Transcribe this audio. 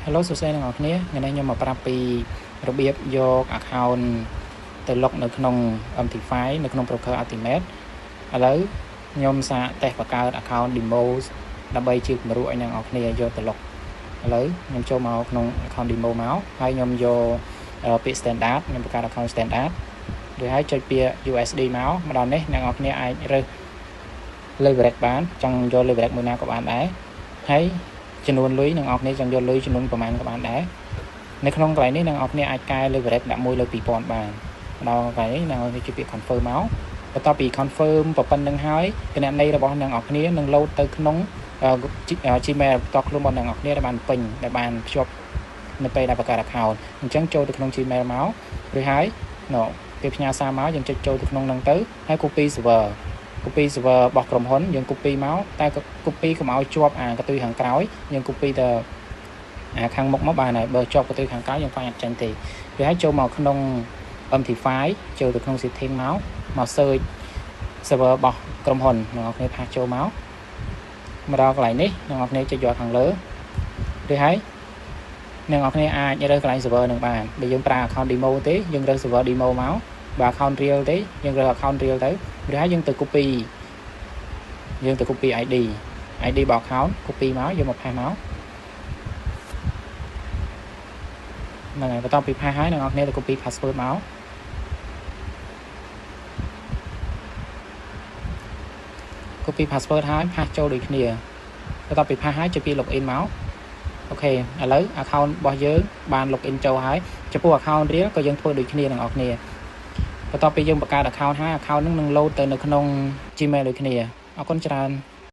Hello សួស្តីអ្នកនរគ្នាថ្ងៃនេះខ្ញុំមកប្រាប់ពីរបៀបយក account ទៅ log នៅក្នុង MT5 នៅក្នុង broker Ultimate ឥឡូវខ្ញុំសាកតេស្តបង្កើត account demo ដើម្បីជាគំរូឲ្យអ្នកនរគ្នាយកទៅ log ឥឡូវខ្ញុំចូលមកក្នុង account demo មកហើយខ្ញុំយកពាក្យ standard ខ្ញុំបង្កើត account standard ឬហើយចុចពាក្យ USD មកម្ដងនេះអ្នកនរគ្នាអាចរើស leverage បានចង់យក leverage មួយណាក៏បានដែរហើយចំនួនលុយអ្នកនរគ្នាចង់យកលុយចំនួនប្រមាណក៏បានដែរនៅក្នុងកន្លែងនេះអ្នកនរគ្នាអាចកែ leverage ដាក់1លើ2000បានដល់កន្លែងនេះអ្នកនរគ្នាជិះពាក្យ confirm មកបន្ទាប់ពី confirm ប៉ុណ្្នឹងហើយគណនីរបស់អ្នកនរគ្នានឹង load ទៅក្នុង Gmail បន្ទាប់ខ្លួនរបស់អ្នកនរគ្នាដែលបានពេញដែលបានភ្ជាប់នៅពេលដែលបង្កើត account អញ្ចឹងចូលទៅក្នុង Gmail មកឬហើយគេផ្ញើសារមកយើងចុចចូលទៅក្នុងហ្នឹងទៅហើយ copy server របស់ក្រុមហ៊ុនយើង copy មកតែ copy កុំឲ្យជាប់កន្ទុយខាងក្រោយយើង copy ទៅខាងមុខមកបានហើយបើជាប់កន្ទុយខាងក្រោយយើងអាចចេញទេវាហើយចូលមកក្នុង MT5 ចូលទៅក្នុង setting មក search server របស់ក្រុមហ៊ុនអ្នកនរគ្នាផាសចូលមកដល់កន្លែងនេះអ្នកនរគ្នាចុចយកខាងលើឬហើយអ្នកនរគ្នាអាចរើសកន្លែង server នឹងបានបើយើងប្រើ account demo ទេយើងរើស server demo មកបើ account real ទេយើងរើស account real ទៅឬហើយយើងទៅ copy ID របស់ account copy មកយកមកផាសមកហ្នឹងហើយបន្ទាប់ពីផាសហើយអ្នកនរគ្នាទៅ copy password មក copy password ហើយផាសចូលដូចគ្នាបន្ទាប់ពីផាសហើយចុចពី login មកអូខេឥឡូវ account របស់យើងបាន login ចូលហើយចំពោះ account real ក៏យើងធ្វើដូចគ្នាទាំងអស់គ្នាបន្ទាប់ពីយើងបង្កើត account ហើយ account នឹង load ទៅនៅក្នុង Gmail ដូចគ្នាអរគុណច្រើន